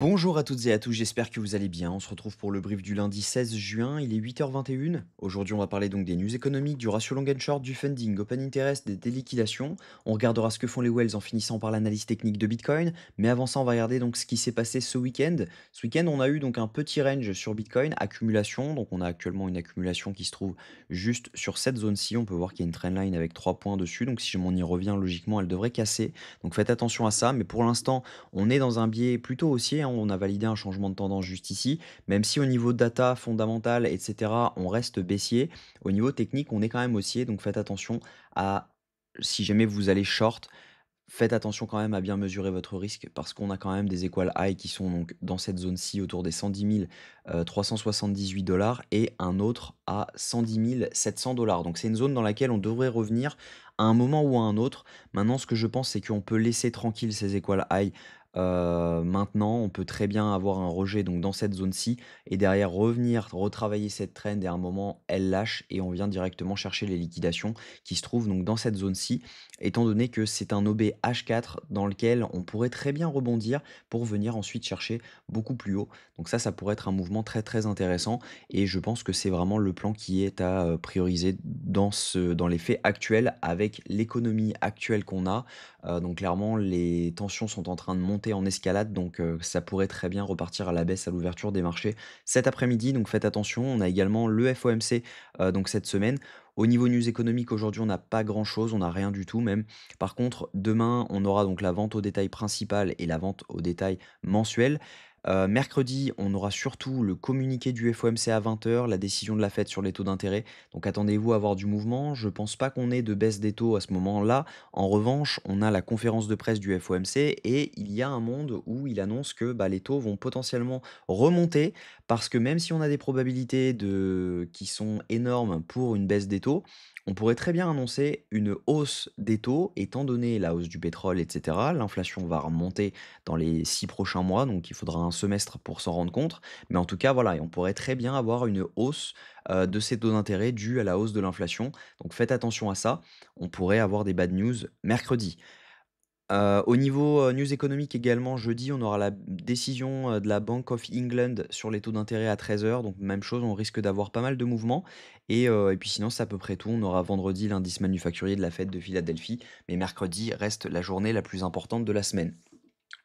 Bonjour à toutes et à tous, j'espère que vous allez bien. On se retrouve pour le brief du lundi 16 juin, il est 8h21. Aujourd'hui, on va parler donc des news économiques, du ratio long and short, du funding, open interest, des liquidations. On regardera ce que font les whales en finissant par l'analyse technique de Bitcoin. Mais avant ça, on va regarder donc ce qui s'est passé ce week-end. Ce week-end, on a eu donc un petit range sur Bitcoin, accumulation. Donc on a actuellement une accumulation qui se trouve juste sur cette zone-ci. On peut voir qu'il y a une trendline avec 3 points dessus. Donc si on y revient, logiquement, elle devrait casser. Donc faites attention à ça. Mais pour l'instant, on est dans un biais plutôt haussier, hein, on a validé un changement de tendance juste ici, même si au niveau data fondamentale, et cetera, on reste baissier. Au niveau technique, on est quand même haussier, donc faites attention à si jamais vous allez short, faites attention quand même à bien mesurer votre risque parce qu'on a quand même des equal high qui sont donc dans cette zone-ci autour des 110 378 $ et un autre à 110 700 $. Donc c'est une zone dans laquelle on devrait revenir à un moment ou à un autre. Maintenant, ce que je pense, c'est qu'on peut laisser tranquille ces equal high. Maintenant, on peut très bien avoir un rejet donc dans cette zone-ci et derrière revenir retravailler cette trend et à un moment elle lâche et on vient directement chercher les liquidations qui se trouvent donc dans cette zone-ci étant donné que c'est un OB H4 dans lequel on pourrait très bien rebondir pour venir ensuite chercher beaucoup plus haut. Donc ça pourrait être un mouvement très très intéressant et je pense que c'est vraiment le plan qui est à prioriser dans les faits actuels avec l'économie actuelle qu'on a. Donc clairement, les tensions sont en train de monter en escalade, donc ça pourrait très bien repartir à la baisse à l'ouverture des marchés cet après-midi. Donc faites attention. On a également le FOMC donc cette semaine. Au niveau news économique, aujourd'hui, on n'a pas grand-chose, on n'a rien du tout même. Par contre, demain, on aura donc la vente au détail principale et la vente au détail mensuelle. Mercredi, on aura surtout le communiqué du FOMC à 20h, la décision de la Fed sur les taux d'intérêt. Donc attendez-vous à avoir du mouvement. Je pense pas qu'on ait de baisse des taux à ce moment-là. En revanche, on a la conférence de presse du FOMC et il y a un monde où il annonce que les taux vont potentiellement remonter parce que même si on a des probabilités qui sont énormes pour une baisse des taux, on pourrait très bien annoncer une hausse des taux, étant donné la hausse du pétrole, etc. L'inflation va remonter dans les 6 prochains mois, donc il faudra un semestre pour s'en rendre compte. Mais en tout cas, voilà, et on pourrait très bien avoir une hausse de ces taux d'intérêt due à la hausse de l'inflation. Donc faites attention à ça. On pourrait avoir des bad news mercredi. Au niveau, news économique également, jeudi, on aura la décision, de la Bank of England sur les taux d'intérêt à 13h. Donc même chose, on risque d'avoir pas mal de mouvements et puis sinon, c'est à peu près tout. On aura vendredi l'indice manufacturier de la Fed de Philadelphie, mais mercredi reste la journée la plus importante de la semaine.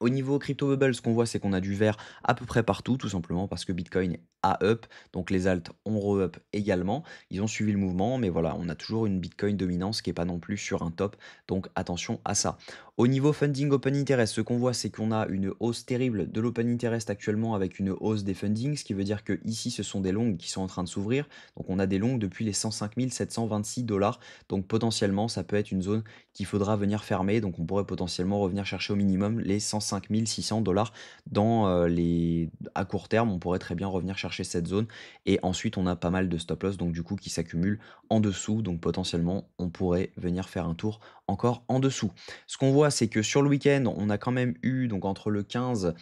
Au niveau crypto bubble, ce qu'on voit, c'est qu'on a du vert à peu près partout, tout simplement parce que Bitcoin a up, donc les alts ont re-up également. Ils ont suivi le mouvement, mais voilà, on a toujours une Bitcoin dominance qui est pas non plus sur un top, donc attention à ça. Au niveau funding open interest, ce qu'on voit, c'est qu'on a une hausse terrible de l'open interest actuellement avec une hausse des fundings, ce qui veut dire que ici, ce sont des longues qui sont en train de s'ouvrir. Donc on a des longues depuis les 105 726 $. Donc potentiellement, ça peut être une zone qu'il faudra venir fermer. Donc on pourrait potentiellement revenir chercher au minimum les 105 600 $ à court terme. On pourrait très bien revenir chercher cette zone. Et ensuite, on a pas mal de stop loss donc du coup qui s'accumulent en dessous. Donc potentiellement, on pourrait venir faire un tour encore en dessous. Ce qu'on voit, c'est que sur le week-end, on a quand même eu, donc entre le 15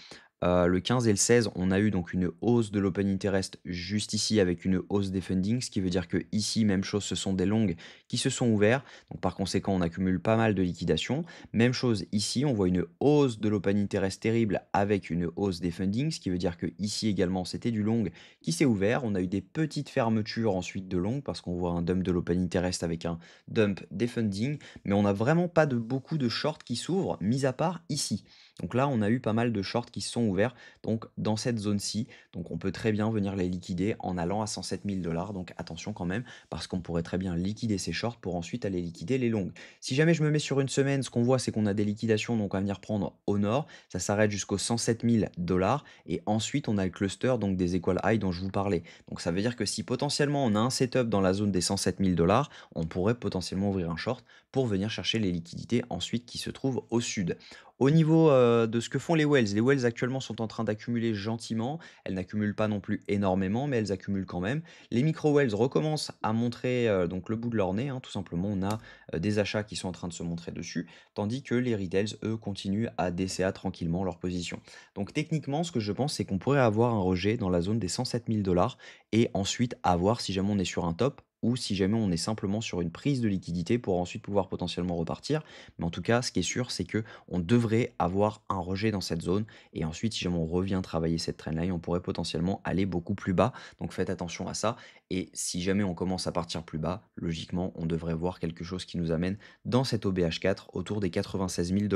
et le 16, on a eu donc une hausse de l'open interest juste ici avec une hausse des fundings, ce qui veut dire que ici, même chose, ce sont des longues qui se sont ouverts. Donc par conséquent, on accumule pas mal de liquidations. Même chose ici, on voit une hausse de l'open interest terrible avec une hausse des fundings, ce qui veut dire que ici également, c'était du long qui s'est ouvert. On a eu des petites fermetures ensuite de long parce qu'on voit un dump de l'open interest avec un dump des fundings, mais on n'a vraiment pas de beaucoup de shorts qui s'ouvrent, mis à part ici. Donc là, on a eu pas mal de shorts qui se sont ouverts donc dans cette zone-ci. Donc on peut très bien venir les liquider en allant à 107 000 $. Donc attention quand même, parce qu'on pourrait très bien liquider ces shorts pour ensuite aller liquider les longues. Si jamais je me mets sur une semaine, ce qu'on voit, c'est qu'on a des liquidations donc à venir prendre au nord. Ça s'arrête jusqu'aux 107 000 $. Et ensuite, on a le cluster donc des equal high dont je vous parlais. Donc ça veut dire que si potentiellement on a un setup dans la zone des 107 000 $, on pourrait potentiellement ouvrir un short pour venir chercher les liquidités ensuite qui se trouvent au sud. Au niveau, de ce que font les whales actuellement sont en train d'accumuler gentiment. Elles n'accumulent pas non plus énormément, mais elles accumulent quand même. Les micro whales recommencent à montrer, donc le bout de leur nez, hein, tout simplement. On a, des achats qui sont en train de se montrer dessus, tandis que les retails, eux, continuent à DCA tranquillement leur position. Donc techniquement, ce que je pense, c'est qu'on pourrait avoir un rejet dans la zone des 107 000 $ et ensuite à voir si jamais on est sur un top, ou si jamais on est simplement sur une prise de liquidité pour ensuite pouvoir potentiellement repartir. Mais en tout cas, ce qui est sûr, c'est que on devrait avoir un rejet dans cette zone et ensuite, si jamais on revient travailler cette trendline, on pourrait potentiellement aller beaucoup plus bas. Donc faites attention à ça et si jamais on commence à partir plus bas, logiquement, on devrait voir quelque chose qui nous amène dans cette OBH4 autour des 96 000 $.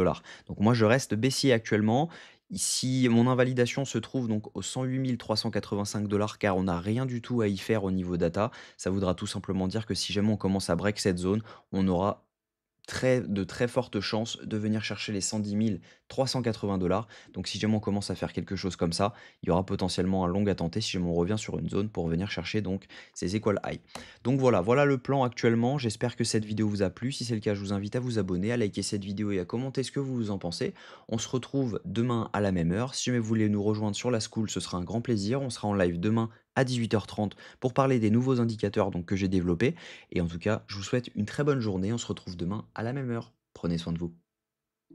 Donc moi, je reste baissier actuellement. Ici, mon invalidation se trouve donc aux 108 385 $ car on n'a rien du tout à y faire au niveau data. Ça voudra tout simplement dire que si jamais on commence à break cette zone, on aura de très fortes chances de venir chercher les 110 380 $. Donc si jamais on commence à faire quelque chose comme ça, il y aura potentiellement un long à tenter si jamais on revient sur une zone pour venir chercher donc ces equal high. Donc voilà, voilà le plan actuellement. J'espère que cette vidéo vous a plu. Si c'est le cas, je vous invite à vous abonner, à liker cette vidéo et à commenter ce que vous en pensez. On se retrouve demain à la même heure. Si jamais vous voulez nous rejoindre sur la school, ce sera un grand plaisir. On sera en live demain à 18h30 pour parler des nouveaux indicateurs donc, que j'ai développés. Et en tout cas, je vous souhaite une très bonne journée. On se retrouve demain à la même heure. Prenez soin de vous.